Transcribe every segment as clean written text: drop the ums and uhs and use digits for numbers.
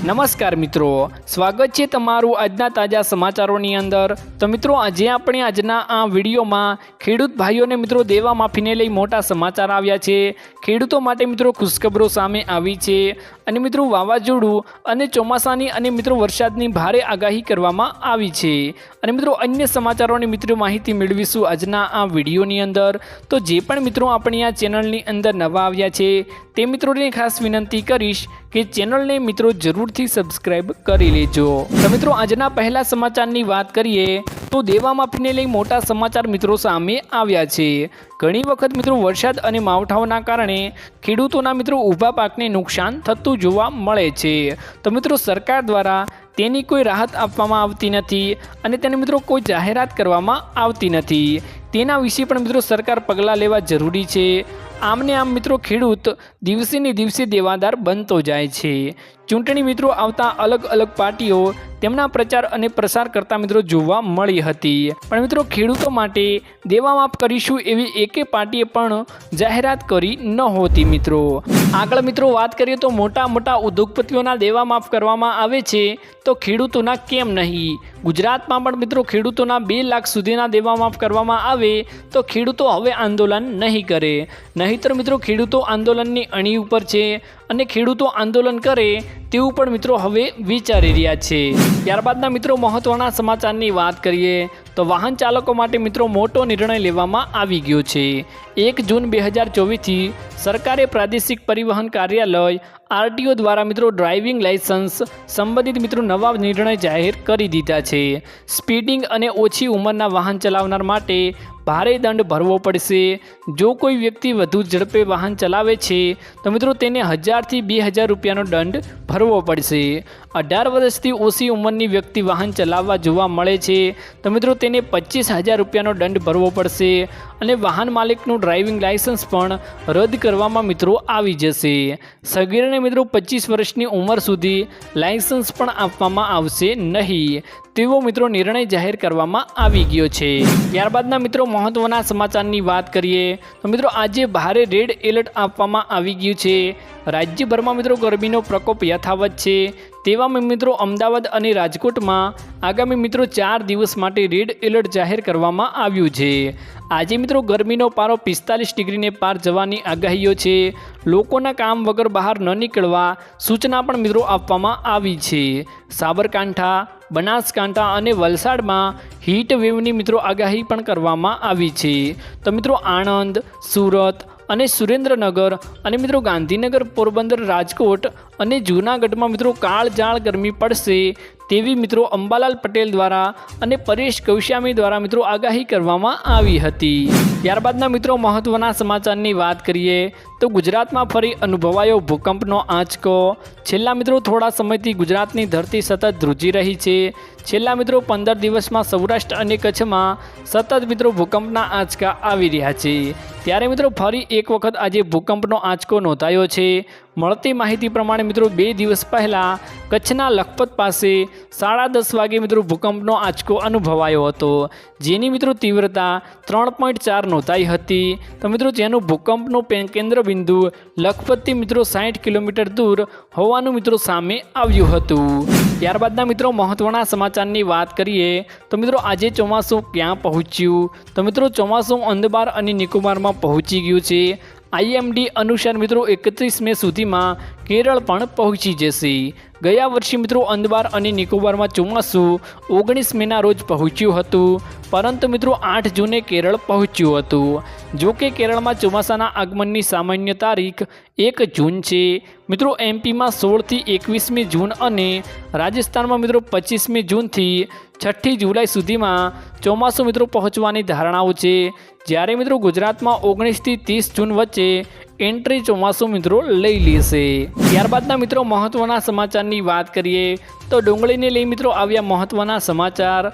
નમસ્કાર મિત્રો, સ્વાગત છે તમારું આજના તાજા સમાચારોની અંદર। તો મિત્રો આજે આપણે આજના આ વિડીયોમાં ખેડૂત ભાઈઓને મિત્રો દેવા માફીને લઈ મોટા સમાચાર આવ્યા છે। ખેડૂતો માટે મિત્રો ખુશખબરો સામે આવી છે અને મિત્રો વાવાઝોડું અને ચોમાસાની અને મિત્રો વરસાદની ભારે આગાહી કરવામાં આવી છે અને મિત્રો અન્ય સમાચારોની મિત્રો માહિતી મેળવીશું આજના આ વિડીયોની અંદર। તો જે પણ મિત્રો આપણી આ ચેનલની અંદર નવા આવ્યા છે તે મિત્રોને ખાસ વિનંતી કરીશ કે ચેનલને મિત્રો જરૂરથી સબસ્ક્રાઇબ કરી લેજો। તો મિત્રો આજના પહેલા સમાચારની વાત કરીએ તો દેવા માફીને લઈ મોટા સમાચાર મિત્રો સામે આવ્યા છે। ઘણી વખત મિત્રો વરસાદ અને માવઠાઓના કારણે ખેડૂતોના મિત્રો ઊભા પાકને નુકસાન થતું જોવા મળે છે। તો મિત્રો સરકાર દ્વારા તેની કોઈ રાહત આપવામાં આવતી નથી અને તેને મિત્રો કોઈ જાહેરાત કરવામાં આવતી નથી। તેના વિશે પણ મિત્રો સરકાર પગલાં લેવા જરૂરી છે। આમને આમ મિત્રો ખેડૂત દિવસે ને દિવસે દેવાદાર બનતો જાય છે। ચૂંટણી મિત્રો આવતા અલગ અલગ પાર્ટીઓ તેમના પ્રચાર અને પ્રસાર કરતા મિત્રો જોવા મળી હતી, પણ મિત્રો ખેડૂતો માટે દેવા માફ કરીશું એવી એકે પાર્ટીએ પણ જાહેરાત કરી નહોતી। મિત્રો આગળ મિત્રો વાત કરીએ તો મોટા મોટા ઉદ્યોગપતિઓના દેવા માફ કરવામાં આવે છે તો ખેડૂતોના કેમ નહીં? ગુજરાતમાં પણ મિત્રો ખેડૂતોના 2 લાખ સુધીના દેવા માફ કરવામાં આવે તો ખેડૂતો હવે આંદોલન નહીં કરે, નહીંતર મિત્રો ખેડૂતો આંદોલનની અણી ઉપર છે અને ખેડૂતો આંદોલન કરે તેવું પણ મિત્રો હવે વિચારી રહ્યા છે। ત્યારબાદના મિત્રો મહત્વના સમાચારની વાત કરીએ તો વાહન ચાલકો માટે મિત્રો મોટો નિર્ણય લેવામાં આવી ગયો છે। 1 જૂન 2024થી સરકારે પ્રાદેશિક પરિવહન કાર્યાલય આરટીઓ દ્વારા મિત્રો ડ્રાઇવિંગ લાયસન્સ સંબંધિત મિત્રો નવા નિર્ણય જાહેર કરી દીધા છે। સ્પીડિંગ અને ઓછી ઉંમરના વાહન ચલાવનાર માટે ભારે દંડ ભરવો પડશે। જો કોઈ વ્યક્તિ વધુ ઝડપે વાહન ચલાવે છે તો મિત્રો તેને 1000 થી 2000 રૂપિયાનો દંડ ભરવો પડશે। 18 વર્ષથી ઓછી ઉંમરની વ્યક્તિ વાહન ચલાવવા જોવા મળે છે તો મિત્રો તેને 25000 રૂપિયાનો દંડ ભરવો પડશે અને વાહન માલિકનું ડ્રાઇવિંગ લાયસન્સ પણ રદ કરવામાં મિત્રો આવી જશે। સગીરને મિત્રો 25 વર્ષની ઉંમર સુધી લાયસન્સ પણ આપવામાં આવશે નહીં તેવો મિત્રો નિર્ણય જાહેર કરવામાં આવી ગયો છે। ત્યારબાદના મિત્રો મહત્વના સમાચારની વાત કરીએ તો મિત્રો આજે ભારે રેડ એલર્ટ આપવામાં આવી ગયું છે। રાજ્યભરમાં મિત્રો ગરમીનો પ્રકોપ યથાવત છે, તેવામાં મિત્રો અમદાવાદ અને રાજકોટમાં આગામી મિત્રો 4 દિવસ માટે રેડ એલર્ટ જાહેર કરવામાં આવ્યું છે। આજે મિત્રો ગરમીનો પારો 45 ડિગ્રીને પાર જવાની આગાહીઓ છે। લોકોના કામ વગર બહાર ન નીકળવા સૂચના પણ મિત્રો આપવામાં આવી છે। સાબરકાંઠા, બનાસકાંઠા અને વલસાડમાં હીટ વેવની મિત્રો આગાહી પણ કરવામાં આવી છે। તો મિત્રો આણંદ, સુરત અને સુરેન્દ્રનગર અને મિત્રો ગાંધીનગર, પોરબંદર, રાજકોટ અને જૂનાગઢમાં મિત્રો કાળઝાળ ગરમી પડશે તેવી મિત્રો અંબાલાલ પટેલ દ્વારા અને પરેશ ગૌસ્વામી દ્વારા મિત્રો આગાહી કરવામાં આવી હતી। ત્યારબાદના મિત્રો મહત્વના સમાચારની વાત કરીએ તો ગુજરાતમાં ફરી અનુભવાયો ભૂકંપનો આંચકો। છેલ્લા મિત્રો થોડા સમયથી ગુજરાતની ધરતી સતત ધ્રુજી રહી છે। છેલ્લા મિત્રો 15 દિવસમાં સૌરાષ્ટ્ર અને કચ્છમાં સતત મિત્રો ભૂકંપના આંચકા આવી રહ્યા છે, ત્યારે મિત્રો ફરી એક વખત આજે ભૂકંપનો આંચકો નોંધાયો છે। મળતી માહિતી પ્રમાણે મિત્રો 2 દિવસ પહેલાં કચ્છના લખપત પાસે 10:30 વાગે મિત્રો ભૂકંપનો આંચકો અનુભવાયો હતો, જેની મિત્રો તીવ્રતા 3.4 નોંધાઈ હતી। તો મિત્રો જેનું ભૂકંપનું કેન્દ્ર બિંદુ લખપતથી મિત્રો 60 કિલોમીટર દૂર હોવાનું મિત્રો સામે આવ્યું હતું। ત્યારબાદના મિત્રો મહત્વના સમાચારની વાત કરીએ તો મિત્રો આજે ચોમાસું ક્યાં પહોંચ્યું? તો મિત્રો ચોમાસું અંદમાન અને નિકોબારમાં પહોંચી ગયું છે। IMD અનુસાર મિત્રો 31 મે સુધીમાં કેરળ પણ પહોંચી જશે। ગયા વર્ષે મિત્રો અંદમાન અને નિકોબારમાં ચોમાસું 19 મેના રોજ પહોંચ્યું હતું, પરંતુ મિત્રો 8 જૂને કેરળ પહોંચ્યું હતું। જો કે કેરળમાં ચોમાસાના આગમનની સામાન્ય તારીખ 1 જૂન છે। મિત્રો એમપીમાં 16 થી 21મી જૂન અને રાજસ્થાનમાં મિત્રો 25મી જૂનથી 6ઠી જુલાઈ સુધીમાં ચોમાસું મિત્રો પહોંચવાની ધારણાઓ છે, જ્યારે મિત્રો ગુજરાતમાં 19 થી 30 જૂન વચ્ચે એન્ટ્રી ચોમાસું મિત્રો લઈ લેશે। ત્યારબાદના મિત્રો મહત્વના સમાચારની વાત કરીએ તો ડુંગળીને લઈ મિત્રો આવ્યા મહત્વના સમાચાર।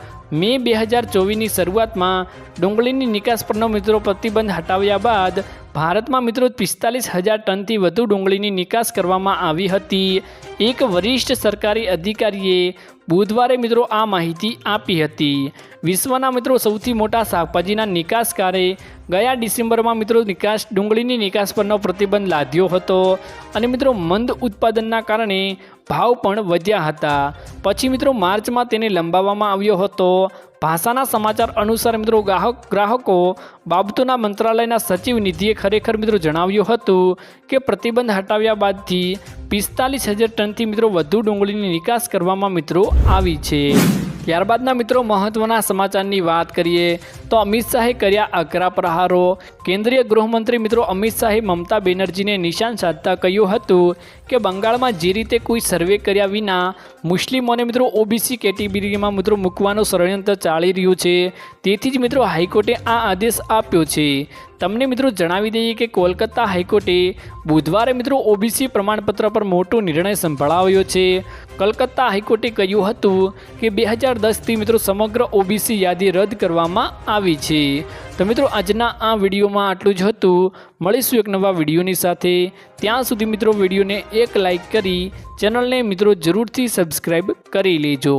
મે 2024ની શરૂઆતમાં ડુંગળીની નિકાસ પરનો મિત્રો પ્રતિબંધ હટાવ્યા બાદ ભારતમાં મિત્રો 45,000 ટનથી વધુ ડુંગળીની નિકાસ કરવામાં આવી હતી। એક વરિષ્ઠ સરકારી અધિકારીએ બુધવારે મિત્રો આ માહિતી આપી હતી। વિશ્વના મિત્રો સૌથી મોટા શાકભાજીના નિકાસકારે ગયા ડિસેમ્બરમાં મિત્રો ડુંગળીની નિકાસ પરનો પ્રતિબંધ લાદ્યો હતો અને મિત્રો મંદ ઉત્પાદનના કારણે ભાવ પણ વધ્યા હતા। પછી મિત્રો માર્ચમાં તેને લંબાવવામાં આવ્યો હતો। ભાષાના સમાચાર અનુસાર મિત્રો ગ્રાહકો બાબતોના મંત્રાલયના સચિવ નિધિએ ખરેખર મિત્રો જણાવ્યું હતું કે પ્રતિબંધ હટાવ્યા બાદથી 45,000 ટનથી મિત્રો વધુ ડુંગળીની નિકાસ કરવામાં મિત્રો આવી છે। ત્યારબાદના મિત્રો મહત્વના સમાચારની વાત કરીએ તો અમિત શાહે કર્યા આકરા પ્રહારો। કેન્દ્રીય ગૃહમંત્રી મિત્રો અમિત શાહે મમતા બેનર્જીને નિશાન સાધતા કહ્યું હતું કે બંગાળમાં જે રીતે કોઈ સર્વે કર્યા વિના મુસ્લિમોને મિત્રો ઓબીસી કેટેગરીમાં મિત્રો મૂકવાનું ષડયંત્ર ચાલી રહ્યું છે, તેથી જ મિત્રો હાઈકોર્ટે આ આદેશ આપ્યો છે। તમને મિત્રો જણાવી દઈએ કે કોલકાતા હાઈકોર્ટે બુધવારે મિત્રો ઓબીસી પ્રમાણપત્ર પર મોટો નિર્ણય સંભળાવ્યો છે। કલકત્તા હાઈકોર્ટે કહ્યું હતું કે 2010થી મિત્રો સમગ્ર ઓબીસી યાદી રદ કરવામાં આવી છે। તો મિત્રો આજના આ વિડીયોમાં આટલું જ હતું। મળીશું એક નવા વિડીયોની સાથે। ત્યાં સુધી મિત્રો વિડીયોને એક લાઈક કરી ચેનલને મિત્રો જરૂરથી સબસ્ક્રાઈબ કરી લેજો।